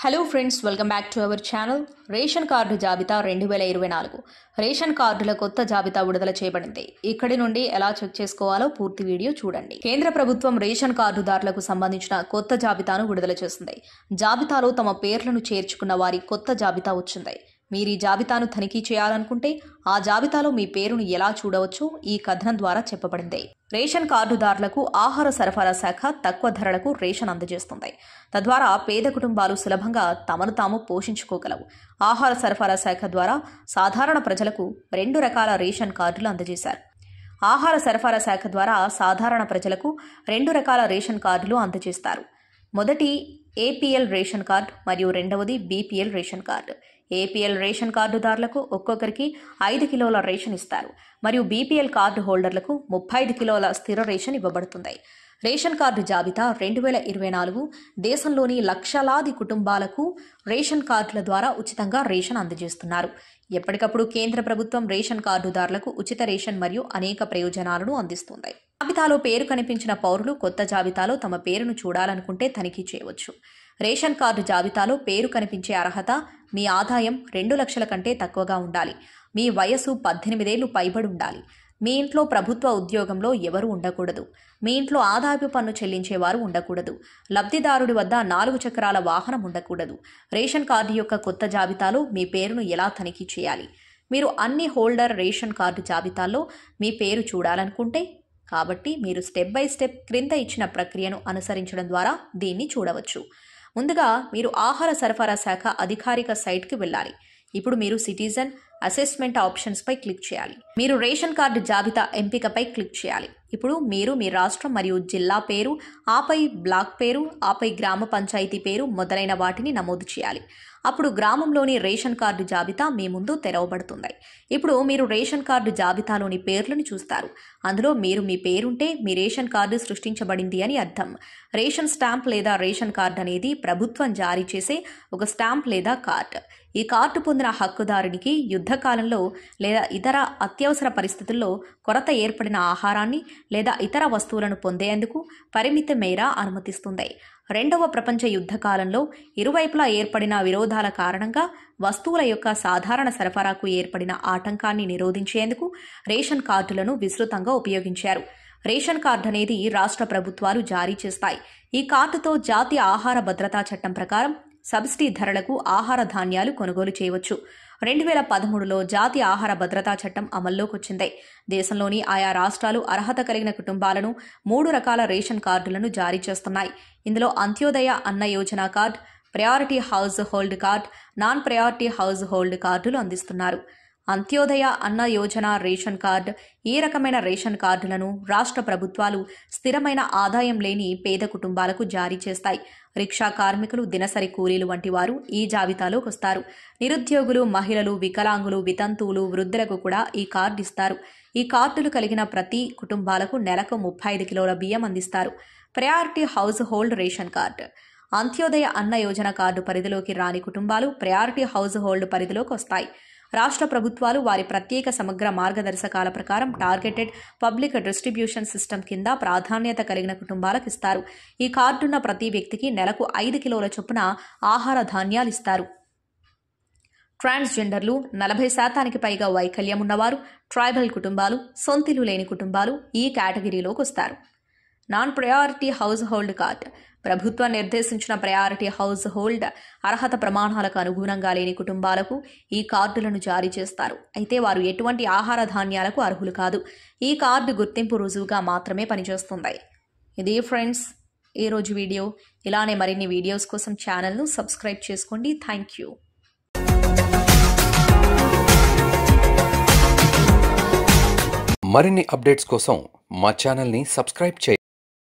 Hello friends, welcome back to our channel. Ration card జాబితా 2024 ration కార్డుల కొత్త జాబితా విడుదల చేయబడింది. ఇక్కడి నుండి ఎలా చెక్ చేసుకోవాలో పూర్తి వీడియో చూడండి. కేంద్ర ప్రభుత్వం రేషన్ కార్డుదారులకు సంబంధించిన కొత్త జాబితాను విడుదల చేసింది. జాబితాలో తమ పేర్లను చేర్చుకున్న వారి కొత్త జాబితా వచ్చింది. మీరు ఈ జాబితాను తనిఖీ చేయాలనుకుంటే ఆ జాబితాలో మీ పేరును ఎలా చూడవచ్చో ఈ కథనం ద్వారా చెప్పబడింది. రేషన్ కార్డుదారులకు ఆహార సరఫరా శాఖ తక్కువ ధరలకు రేషన్ అందజేస్తుంది. తద్వారా పేద కుటుంబాలు సులభంగా తమను తాము పోషించుకోగలవు. ఆహార సరఫరా శాఖ ద్వారా సాధారణ ప్రజలకు 2 రకాల రేషన్ కార్డులు అందజేశారు. ఆహార సరఫరా శాఖ ద్వారా సాధారణ ప్రజలకు 2 రకాల రేషన్ కార్డులు అందజేస్తారు. మొదటి ఏపీఎల్ రేషన్ కార్డు మరియు రెండవది BPL ration card. APL ration కార్డుదారులకు ఒక్కొక్కరికి 5 కిలోల రేషన్ ఇస్తారు మరియు బీపీఎల్ కార్డు హోల్డర్లకు 35 కిలోల స్థిర రేషన్ ఇవ్వబడుతుంది. రేషన్ కార్డు జాబితా 2024 దేశంలోని లక్షలాది కుటుంబాలకు రేషన్ కార్డుల ద్వారా ఉచితంగా రేషన్ అందజేస్తున్నారు. ఎప్పటికప్పుడు కేంద్ర ప్రభుత్వం రేషన్ కార్డుదారులకు ఉచిత రేషన్ మరియు అనేక ప్రయోజనాలను అందిస్తుంది. జాబితాలో పేరు కనిపించిన పౌరులు కొత్త జాబితాలో తమ పేరును చూడాలనుకుంటే తనిఖీ చేయవచ్చు. రేషన్ కార్డు జాబితాలో పేరు కనిపించే అర్హత మీ ఆదాయం 2 లక్షల కంటే తక్కువగా ఉండాలి. మీ వయసు 18 ఏళ్లు పైబడి ఉండాలి. మీ ఇంట్లో ప్రభుత్వ ఉద్యోగంలో ఎవరూ ఉండకూడదు. మీ ఇంట్లో ఆదాయపు పన్ను చెల్లించేవారు ఉండకూడదు. లబ్ధిదారుడి వద్ద 4 చక్రాల వాహనం ఉండకూడదు. రేషన్ కార్డు యొక్క కొత్త జాబితాలో మీ పేరును ఎలా తనిఖీ చేయాలి? మీరు అన్ని హోల్డర్ రేషన్ కార్డు జాబితాల్లో మీ పేరు చూడాలనుకుంటే కాబట్టి మీరు స్టెప్ బై స్టెప్ క్రింద ఇచ్చిన ప్రక్రియను అనుసరించడం ద్వారా దీన్ని చూడవచ్చు. ముందుగా మీరు ఆహార సరఫరా శాఖ అధికారిక సైట్కి వెళ్ళాలి. ఇప్పుడు మీరు సిటిజన్ అసెస్మెంట్ ఆప్షన్స్ పై క్లిక్ చేయాలి. మీరు రేషన్ కార్డు జాబితా ఎంపికపై క్లిక్ చేయాలి. ఇప్పుడు మీరు మీ రాష్ట్రం మరియు జిల్లా పేరు, ఆపై బ్లాక్ పేరు, ఆపై గ్రామ పంచాయతీ పేరు మొదలైన వాటిని నమోదు చేయాలి. అప్పుడు గ్రామంలోని రేషన్ కార్డు జాబితా మీ ముందు తెరవబడుతుంది. ఇప్పుడు మీరు రేషన్ కార్డు జాబితాలోని పేర్లను చూస్తారు. అందులో మీ పేరుంటే మీ రేషన్ కార్డు సృష్టించబడింది అని అర్థం. రేషన్ స్టాంప్ లేదా రేషన్ కార్డు అనేది ప్రభుత్వం జారీ చేసే ఒక స్టాంప్ లేదా కార్డు. ఈ కార్డు పొందిన హక్కుదారునికి యుద్ధకాలంలో లేదా ఇతర అత్యవసర పరిస్థితుల్లో కొరత ఏర్పడిన ఆహారాన్ని లేదా ఇతర వస్తువులను పొందేందుకు పరిమిత మేర అనుమతిస్తుంది. 2వ ప్రపంచ యుద్ధ కాలంలో ఇరువైపులా ఏర్పడిన విరోధాల కారణంగా వస్తువుల యొక్క సాధారణ సరఫరాకు ఏర్పడిన ఆటంకాన్ని నిరోధించేందుకు రేషన్ కార్డులను విస్తృతంగా ఉపయోగించారు. రేషన్ కార్డు అనేది రాష్ట్ర ప్రభుత్వాలు జారీ చేస్తాయి. ఈ కార్డుతో జాతీయ ఆహార భద్రతా చట్టం ప్రకారం సబ్సిడీ ధరలకు ఆహార ధాన్యాలు కొనుగోలు చేయవచ్చు. 2013లో జాతీయ ఆహార భద్రతా చట్టం అమల్లోకి వచ్చింది. దేశంలోని ఆయా రాష్ట్రాలు అర్హత కలిగిన కుటుంబాలను 3 రకాల రేషన్ కార్డులను జారీ చేస్తున్నాయి. ఇందులో అంత్యోదయ అన్న Yojana card, priority house hold card, non priority house hold కార్డులు అందిస్తున్నారు. అంత్యోదయ అన్న యోజన రేషన్ కార్డు ఈ రకమైన రేషన్ కార్డులను రాష్ట్ర ప్రభుత్వాలు స్థిరమైన ఆదాయం లేని పేద కుటుంబాలకు జారీ చేస్తాయి. రిక్షా కార్మికులు, దినసరి కూలీలు వంటి వారు ఈ జాబితాలోకి వస్తారు. నిరుద్యోగులు, మహిళలు, వికలాంగులు, వితంతువులు, వృద్ధులకు కూడా ఈ కార్డు ఇస్తారు. ఈ కార్డులు కలిగిన ప్రతి కుటుంబాలకు నెలకు 35 కిలోల బియ్యం అందిస్తారు. Priority house hold ration card Antyodaya అన్న యోజన కార్డు పరిధిలోకి రాని కుటుంబాలు ప్రయారిటీ హౌస్ హోల్డ్ పరిధిలోకి వస్తాయి. రాష్ట్ర ప్రభుత్వాలు వారి ప్రత్యేక సమగ్ర మార్గదర్శకాల ప్రకారం టార్గెటెడ్ పబ్లిక్ డిస్ట్రిబ్యూషన్ సిస్టమ్ కింద ప్రాధాన్యత కలిగిన కుటుంబాలకు ఇస్తారు. ఈ కార్డున్న ప్రతి వ్యక్తికి నెలకు 5 కిలోల చొప్పున ఆహార ధాన్యాలు ఇస్తారు. ట్రాన్స్జెండర్లు, 40% పైగా వైకల్యం ఉన్నవారు, ట్రైబల్ కుటుంబాలు, సొంతిల్లు లేని కుటుంబాలు ఈ కేటగిరీలోకి వస్తారు. Non priority house hold card ప్రభుత్వం నిర్దేశించిన ప్రయారిటీ హౌస్ హోల్డ్ అర్హత ప్రమాణాలకు అనుగుణంగా లేని కుటుంబాలకు ఈ కార్డులను జారీ చేస్తారు. అయితే వారు ఎటువంటి ఆహార ధాన్యాలకు అర్హులు కాదు. ఈ కార్డు గుర్తింపు రుజువుగా మాత్రమే పనిచేస్తుంది. ఇది ఫ్రెండ్స్ ఈరోజు వీడియో. ఇలానే మరిన్ని వీడియోస్ కోసం ఛానల్ను సబ్స్క్రైబ్ చేసుకోండి. Thank you. మరిన్ని అప్డేట్స్ కోసం మా ఛానల్ని సబ్స్క్రైబ్ చేయండి.